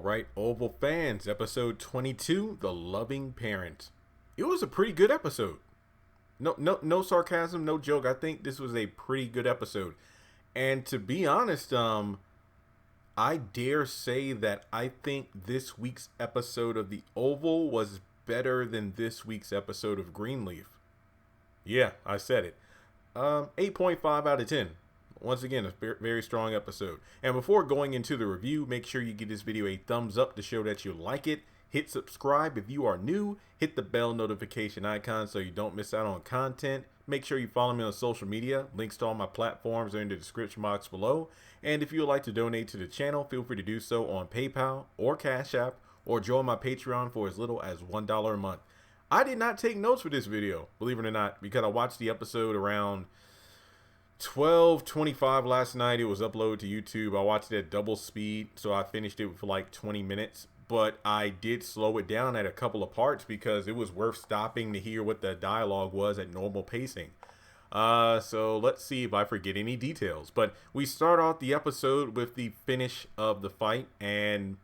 right, Oval fans, episode 22, The Loving Parent. It was a pretty good episode. No sarcasm, no joke. I think this was a pretty good episode. And to be honest, I dare say that I think this week's episode of The Oval was better than this week's episode of Greenleaf. Yeah, I said it. 8.5 out of 10. Once again, a very strong episode. And before going into the review, make sure you give this video a thumbs up to show that you like it. Hit subscribe if you are new. Hit the bell notification icon so you don't miss out on content. Make sure you follow me on social media. Links to all my platforms are in the description box below. And if you would like to donate to the channel, feel free to do so on PayPal or Cash App, or join my Patreon for as little as $1 a month. I did not take notes for this video, believe it or not, because I watched the episode around 12:25 last night. It was uploaded to YouTube. I watched it at double speed, so I finished it for like 20 minutes. But I did slow it down at a couple of parts because it was worth stopping to hear what the dialogue was at normal pacing. So let's see if I forget any details. But we start off the episode with the finish of the fight, and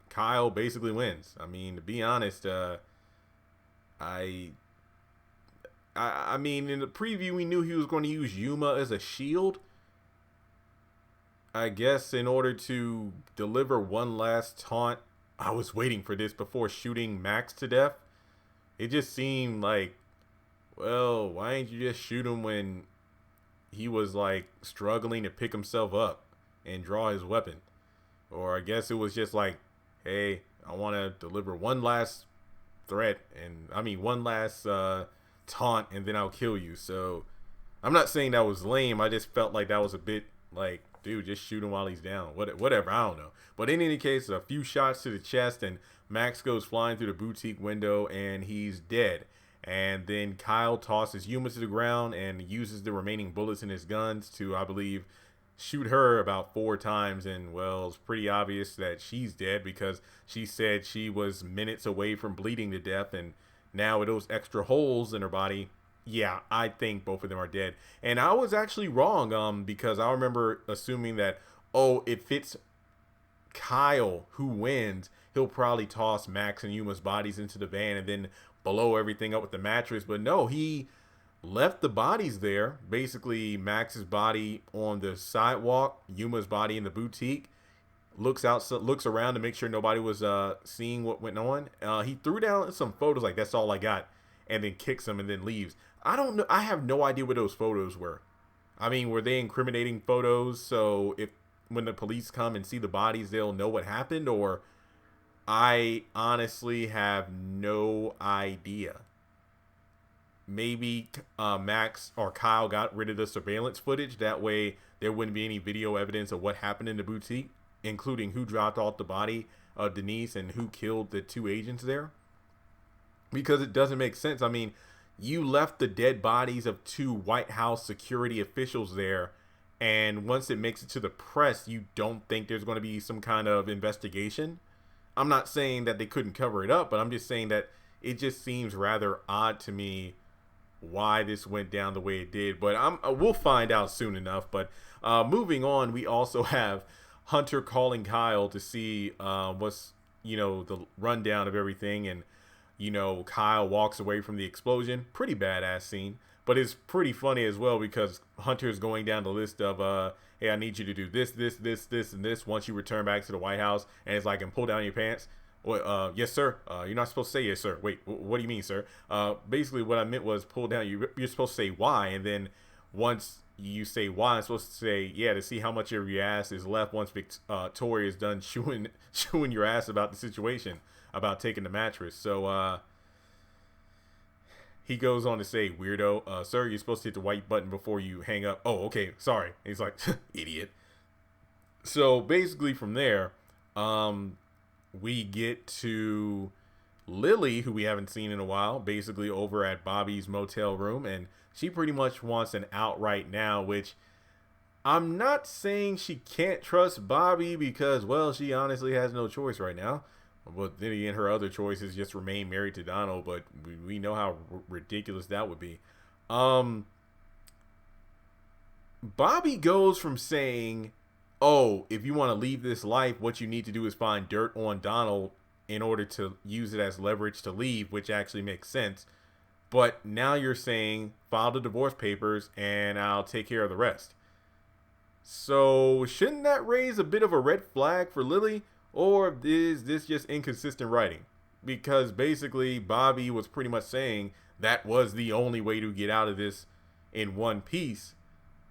Kyle basically wins. I mean, to be honest, I mean, in the preview, we knew he was going to use Yuma as a shield. I guess in order to deliver one last taunt. I was waiting for this before shooting Max to death. It just seemed like, well, why didn't you just shoot him when he was like struggling to pick himself up and draw his weapon? Or I guess it was just like, hey, I want to deliver one last threat, and I mean one last taunt, and then I'll kill you. So I'm not saying that was lame. I just felt like that was a bit like, dude, just shoot him while he's down. Whatever, I don't know. But in any case, a few shots to the chest, and Max goes flying through the boutique window, and he's dead. And then Kyle tosses Yuma to the ground and uses the remaining bullets in his guns to, I believe, shoot her about 4 times. And, well, it's pretty obvious that she's dead because she said she was minutes away from bleeding to death, and now with those extra holes in her body, yeah, I think both of them are dead. And I was actually wrong, because I remember assuming that, oh, if it's Kyle who wins, he'll probably toss Max and Yuma's bodies into the van and then blow everything up with the mattress. But no, he left the bodies there. Basically, Max's body on the sidewalk, Yuma's body in the boutique. Looks around to make sure nobody was seeing what went on. He threw down some photos like, that's all I got, and then kicks them and then leaves. I don't know. I have no idea what those photos were. I mean, were they incriminating photos? So if when the police come and see the bodies, they'll know what happened? Or I honestly have no idea. Maybe Max or Kyle got rid of the surveillance footage. That way there wouldn't be any video evidence of what happened in the boutique, including who dropped off the body of Denise and who killed the 2 agents there. Because it doesn't make sense. I mean, you left the dead bodies of 2 White House security officials there, and once it makes it to the press, you don't think there's going to be some kind of investigation. I'm not saying that they couldn't cover it up, but I'm just saying that it just seems rather odd to me why this went down the way it did. But we'll find out soon enough. But moving on, we also have Hunter calling Kyle to see what's, the rundown of everything. And, Kyle walks away from the explosion. Pretty badass scene. But it's pretty funny as well because Hunter's going down the list of, hey, I need you to do this, and this once you return back to the White House. And it's like, and pull down your pants. Well, yes, sir. You're not supposed to say yes, sir. Wait, what do you mean, sir? Basically, what I meant was pull down. You're supposed to say why, and then once you say why, I'm supposed to say, yeah, to see how much of your ass is left once Victoria is done chewing your ass about the situation, about taking the mattress. So he goes on to say, weirdo, sir, you're supposed to hit the white button before you hang up. Oh, okay, sorry. And he's like, idiot. So basically from there, we get to Lily, who we haven't seen in a while, basically over at Bobby's motel room, and she pretty much wants an out right now, which I'm not saying she can't trust Bobby because, well, she honestly has no choice right now. But then again, her other choice is just remain married to Donald, but we know how ridiculous that would be. Bobby goes from saying, oh, if you want to leave this life, what you need to do is find dirt on Donald in order to use it as leverage to leave, which actually makes sense. But now you're saying file the divorce papers and I'll take care of the rest. So shouldn't that raise a bit of a red flag for Lily? Or is this just inconsistent writing? Because basically Bobby was pretty much saying that was the only way to get out of this in one piece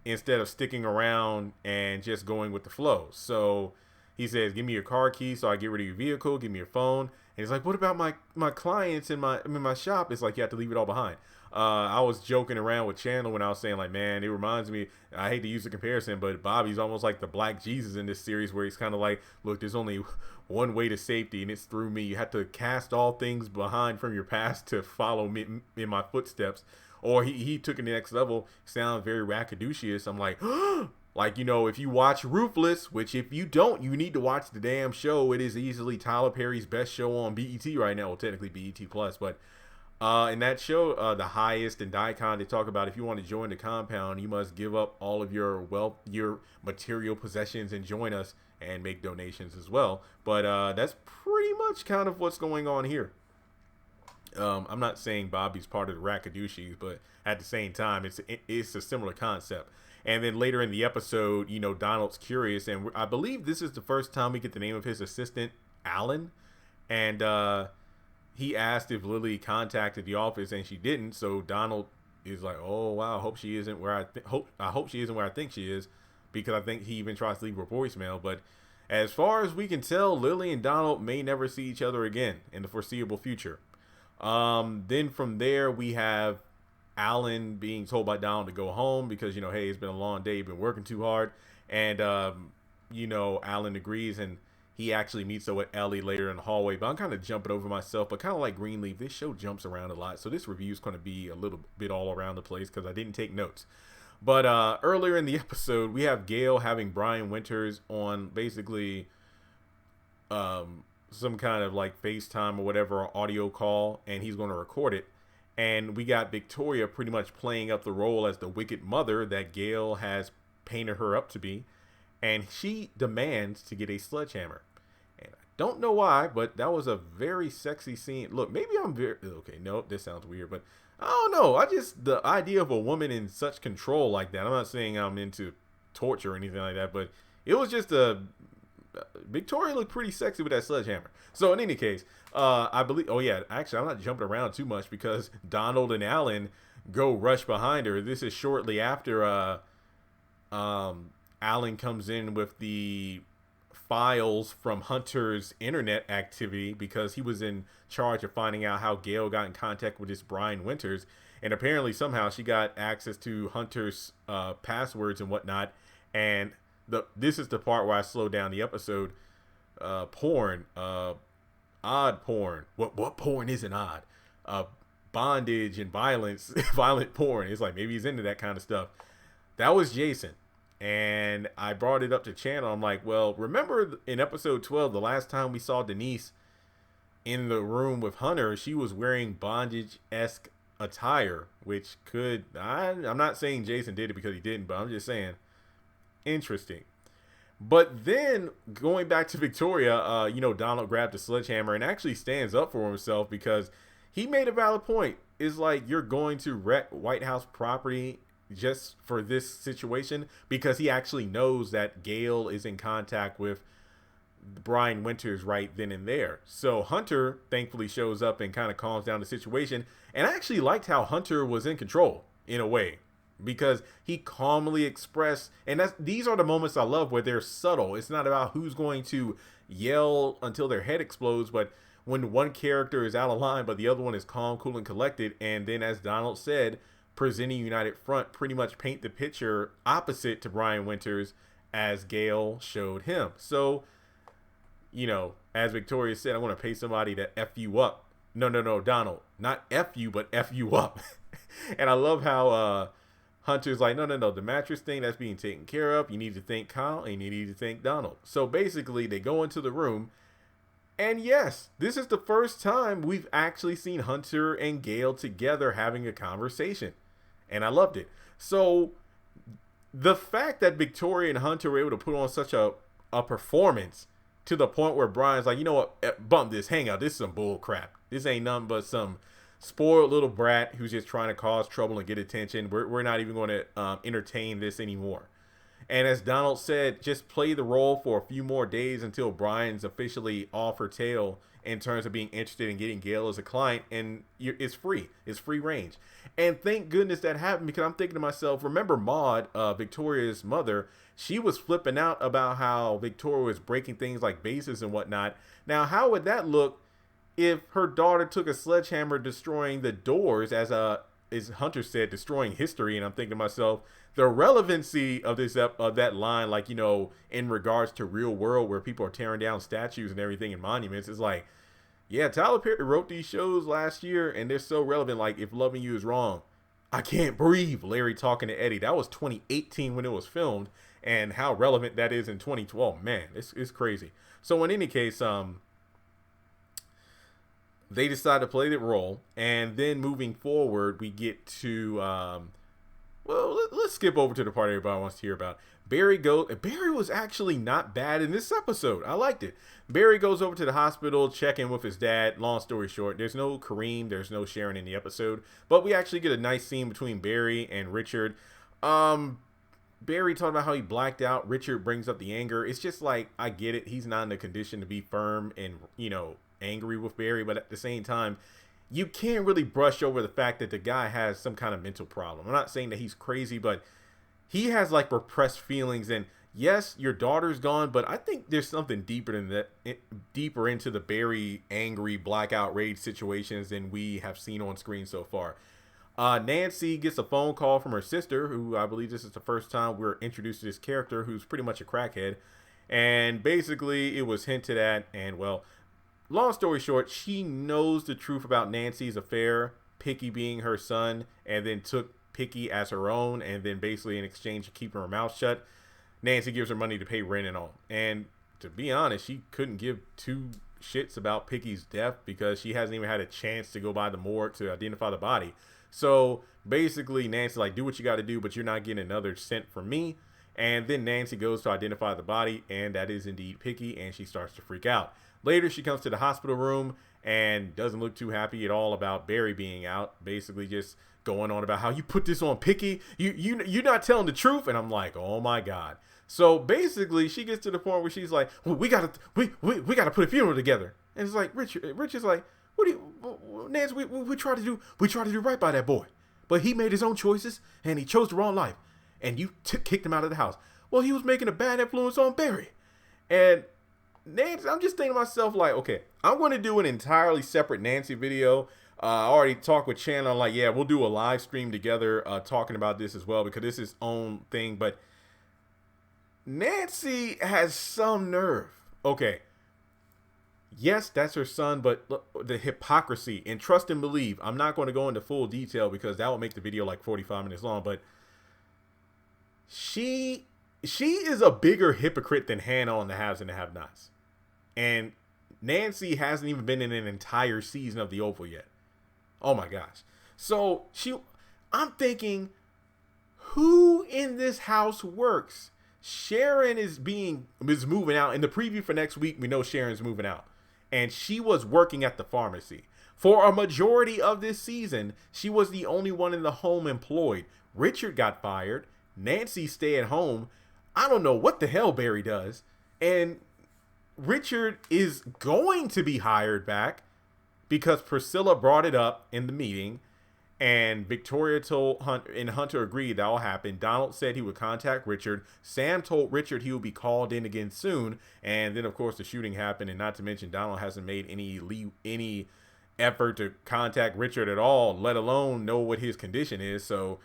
instead of sticking around and just going with the flow. So he says, give me your car key so I get rid of your vehicle, give me your phone. And he's like, what about my clients in my shop? It's like, you have to leave it all behind. I was joking around with Chandler when I was saying, like, man, it reminds me, I hate to use the comparison, but Bobby's almost like the Black Jesus in this series, where he's kind of like, look, there's only one way to safety, and it's through me. You have to cast all things behind from your past to follow me in my footsteps. Or he took it to the next level, sounds very Rackadoocious. I'm like, like, you know, if you watch Ruthless, which if you don't, you need to watch the damn show. It is easily Tyler Perry's best show on BET right now. Well, technically BET Plus, but in that show, The Highest and Daikon, they talk about if you want to join the compound, you must give up all of your wealth, your material possessions, and join us and make donations as well. But that's pretty much kind of what's going on here. I'm not saying Bobby's part of the Rackadoochies, but at the same time, it's a similar concept. And then later in the episode, you know, Donald's curious, and I believe this is the first time we get the name of his assistant, Alan, and he asked if Lily contacted the office, and she didn't. So Donald is like, "Oh wow, I hope she isn't where I hope she isn't where I think she is," because I think he even tries to leave her voicemail. But as far as we can tell, Lily and Donald may never see each other again in the foreseeable future. Then from there we have Alan being told by Donald to go home because, you know, hey, it's been a long day, you've been working too hard, and you know, Alan agrees, and he actually meets up with Ellie later in the hallway. But I'm kind of jumping over myself, but kind of like Greenleaf, this show jumps around a lot, so this review is going to be a little bit all around the place because I didn't take notes. But earlier in the episode, we have Gail having Brian Winters on basically some kind of like FaceTime or whatever, or audio call, and he's going to record it. And we got Victoria pretty much playing up the role as the wicked mother that Gail has painted her up to be. And she demands to get a sledgehammer. And I don't know why, but that was a very sexy scene. Look, maybe I'm very... Okay, no, this sounds weird, but I don't know. The idea of a woman in such control like that, I'm not saying I'm into torture or anything like that, but it was just Victoria looked pretty sexy with that sledgehammer. So in any case, I believe, oh yeah, actually I'm not jumping around too much because Donald and Alan go rush behind her. This is shortly after Alan comes in with the files from Hunter's internet activity because he was in charge of finding out how Gail got in contact with this Brian Winters, and apparently somehow she got access to Hunter's passwords and whatnot. And this is the part where I slowed down the episode. Porn, odd porn. What porn isn't odd? Bondage and violence, violent porn. It's like maybe he's into that kind of stuff. That was Jason. And I brought it up to Channel. I'm like, well, remember in episode 12, the last time we saw Denise in the room with Hunter, she was wearing bondage-esque attire, which could, I'm not saying Jason did it because he didn't, but I'm just saying, interesting. But then going back to Victoria, you know, Donald grabbed a sledgehammer and actually stands up for himself because he made a valid point. It's like, you're going to wreck White House property just for this situation, because he actually knows that Gail is in contact with Brian Winters right then and there. So Hunter thankfully shows up and kind of calms down the situation. And I actually liked how Hunter was in control in a way, because he calmly expressed, and these are the moments I love where they're subtle. It's not about who's going to yell until their head explodes, but when one character is out of line, but the other one is calm, cool, and collected. And then, as Donald said, presenting United Front, pretty much paint the picture opposite to Brian Winters as Gail showed him. So, you know, as Victoria said, I want to pay somebody to F you up. No, Donald, not F you, but F you up. And I love how Hunter's like, no, the mattress thing, that's being taken care of. You need to thank Kyle and you need to thank Donald. So basically they go into the room, and yes, this is the first time we've actually seen Hunter and Gail together having a conversation. And I loved it. So the fact that Victoria and Hunter were able to put on such a performance to the point where Brian's like, you know what, bump this, hang out. This is some bull crap. This ain't nothing but some spoiled little brat who's just trying to cause trouble and get attention. We're not even going to entertain this anymore. And as Donald said, just play the role for a few more days until Brian's officially off her tail in terms of being interested in getting Gail as a client, and it's free. It's free range. And thank goodness that happened, because I'm thinking to myself, remember Maude, Victoria's mother, she was flipping out about how Victoria was breaking things like vases and whatnot. Now, how would that look if her daughter took a sledgehammer destroying the doors, as Hunter said, destroying history? And I'm thinking to myself, the relevancy of this of that line, like, you know, in regards to real world where people are tearing down statues and everything and monuments, is like, yeah, Tyler Perry wrote these shows last year and they're so relevant. Like, If Loving You Is Wrong, I Can't Breathe, Larry talking to Eddie, that was 2018 when it was filmed, and how relevant that is in 2012, man, it's crazy. So in any case, they decide to play the role, and then moving forward, we get to let's skip over to the part everybody wants to hear about. Barry was actually not bad in this episode. I liked it. Barry goes over to the hospital, checking with his dad. Long story short, there's no Kareem, there's no Sharon in the episode, but we actually get a nice scene between Barry and Richard. Barry talking about how he blacked out. Richard brings up the anger. It's just like, I get it. He's not in a condition to be firm and, you know, angry with Barry, but at the same time, you can't really brush over the fact that the guy has some kind of mental problem. I'm not saying that he's crazy, but he has like repressed feelings. And yes, your daughter's gone, but I think there's something deeper than that, deeper into the Barry angry, blackout rage situations than we have seen on screen so far. Nancy gets a phone call from her sister, who I believe this is the first time we're introduced to this character, who's pretty much a crackhead. And basically it was hinted at, and well, long story short, she knows the truth about Nancy's affair, Picky being her son, and then took Picky as her own, and then basically in exchange for keeping her mouth shut, Nancy gives her money to pay rent and all. And to be honest, she couldn't give two shits about Picky's death because she hasn't even had a chance to go by the morgue to identify the body. So basically Nancy's like, do what you got to do, but you're not getting another cent from me. And then Nancy goes to identify the body, and that is indeed Picky, and she starts to freak out. Later, she comes to the hospital room and doesn't look too happy at all about Barry being out, basically just going on about how you put this on Picky. You're not telling the truth. And I'm like, oh my God. So basically she gets to the point where she's like, well, we gotta put a funeral together. And it's like, Richard's like, what do you, Nancy, we try to do right by that boy, but he made his own choices and he chose the wrong life, and you kicked him out of the house. Well, he was making a bad influence on Barry. And Nancy, I'm just thinking to myself, like, okay, I'm going to do an entirely separate Nancy video. I already talked with Shannon, like, yeah, we'll do a live stream together talking about this as well, because this is its own thing. But Nancy has some nerve. Okay, yes, that's her son, but look, the hypocrisy, and trust and believe, I'm not going to go into full detail because that will make the video like 45 minutes long, but she is a bigger hypocrite than Hannah on the Haves and the Have-Nots. And Nancy hasn't even been in an entire season of The Oval yet. Oh my gosh. So I'm thinking, who in this house works? Sharon is moving out. In the preview for next week, we know Sharon's moving out. And she was working at the pharmacy. For a majority of this season, she was the only one in the home employed. Richard got fired. Nancy stayed at home. I don't know what the hell Barry does. And Richard is going to be hired back because Priscilla brought it up in the meeting, and Victoria told Hunter, and Hunter agreed that all happened. Donald said he would contact Richard. Sam told Richard he would be called in again soon. And then, of course, the shooting happened. And not to mention, Donald hasn't made any effort to contact Richard at all, let alone know what his condition is. So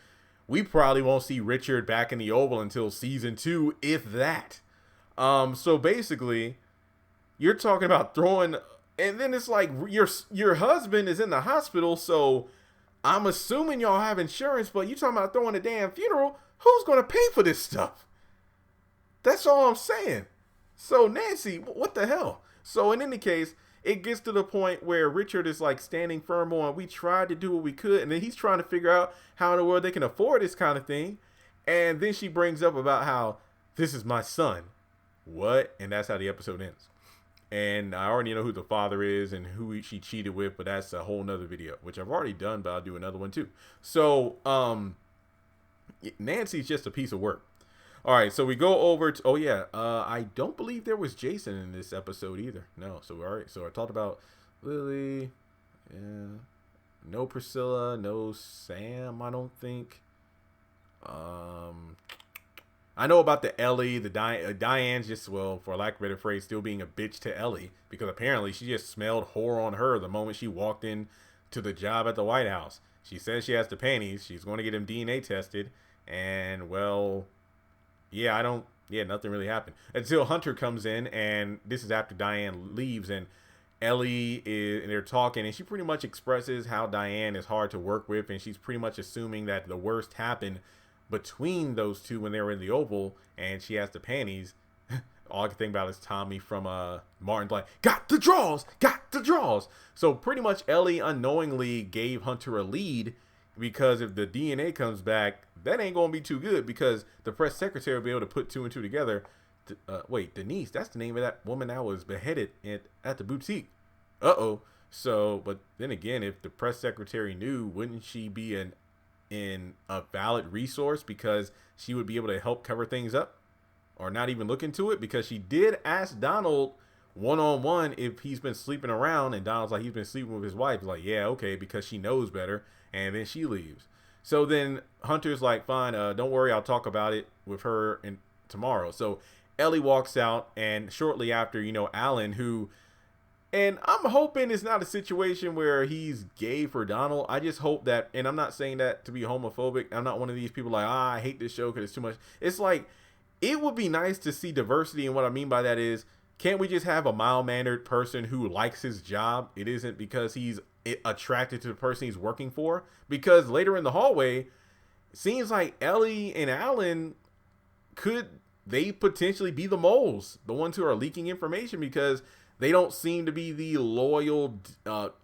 we probably won't see Richard back in the Oval until season 2, if that. So basically, you're talking about throwing, and then it's like your husband is in the hospital, so I'm assuming y'all have insurance, but you talking about throwing a damn funeral. Who's going to pay for this stuff? That's all I'm saying. So Nancy, what the hell? So in any case, it gets to the point where Richard is like standing firm on, we tried to do what we could, and then he's trying to figure out how in the world they can afford this kind of thing. And then she brings up about how this is my son. What? And that's how the episode ends. And I already know who the father is and who she cheated with, but that's a whole nother video, which I've already done, but I'll do another one too. So, Nancy's just a piece of work. All right, so we go over to, oh yeah, I don't believe there was Jason in this episode either. No, so all right, so I talked about Lily, yeah, no Priscilla, no Sam, I don't think. I know about the Ellie, the Diane's just, well, for lack of a better phrase, still being a bitch to Ellie, because apparently she just smelled whore on her the moment she walked in to the job at the White House. She says she has the panties. She's going to get them DNA tested, and well, yeah, nothing really happened until Hunter comes in, and this is after Diane leaves, and Ellie is, and they're talking, and she pretty much expresses how Diane is hard to work with, and she's pretty much assuming that the worst happened between those two when they were in the Oval, and she has the panties. All I can think about is Tommy from Martin's like, got the draws. So pretty much Ellie unknowingly gave Hunter a lead, because if the DNA comes back, that ain't gonna be too good, because the press secretary will be able to put two and two together. Wait, Denise, that's the name of that woman that was beheaded at the boutique. So, but then again, if the press secretary knew, wouldn't she be in a valid resource, because she would be able to help cover things up, or not even look into it? Because she did ask Donald one-on-one if he's been sleeping around, and Donald's like, he's been sleeping with his wife. He's like, yeah, okay, because she knows better, and then she leaves. So then Hunter's like, fine, don't worry, I'll talk about it with her tomorrow. So Ellie walks out, and shortly after, Alan, who, and I'm hoping it's not a situation where he's gay for Donald. I just hope that, and I'm not saying that to be homophobic. I'm not one of these people like, I hate this show because it's too much. It's like, it would be nice to see diversity, and what I mean by that is, can't we just have a mild-mannered person who likes his job? It isn't because he's attracted to the person he's working for. Because later in the hallway, it seems like Ellie and Alan, could they potentially be the moles, the ones who are leaking information, because they don't seem to be the loyal,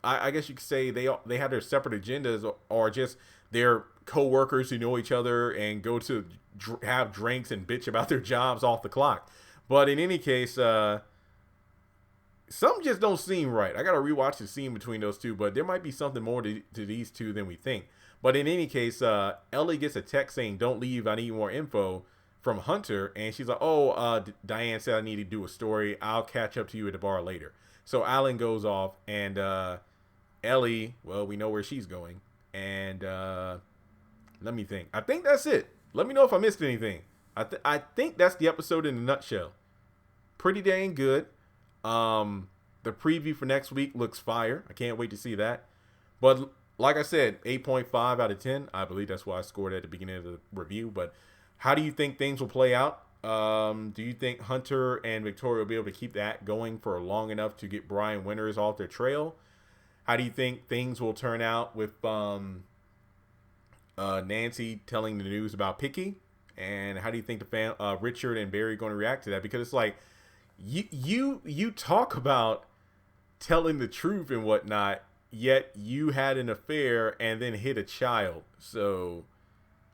I guess you could say they have their separate agendas, or just their co-workers who know each other and go to have drinks and bitch about their jobs off the clock. But in any case, some just don't seem right. I got to rewatch the scene between those two, but there might be something more to these two than we think. But in any case, Ellie gets a text saying, don't leave, I need more info, from Hunter. And she's like, oh, Diane said I need to do a story. I'll catch up to you at the bar later. So Alan goes off, and Ellie, well, we know where she's going. And let me think. I think that's it. Let me know if I missed anything. I think that's the episode in a nutshell. Pretty dang good. The preview for next week looks fire. I can't wait to see that. But like I said, 8.5 out of 10. I believe that's why I scored at the beginning of the review. But how do you think things will play out? Do you think Hunter and Victoria will be able to keep that going for long enough to get Brian Winters off their trail? How do you think things will turn out with Nancy telling the news about Picky? And how do you think Richard and Barry are going to react to that? Because it's like, you talk about telling the truth and whatnot, yet you had an affair and then hit a child. So,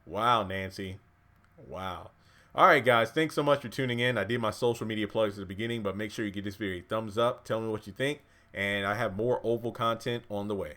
wow, Nancy. Wow. All right, guys. Thanks so much for tuning in. I did my social media plugs at the beginning, but make sure you give this video a thumbs up. Tell me what you think. And I have more Oval content on the way.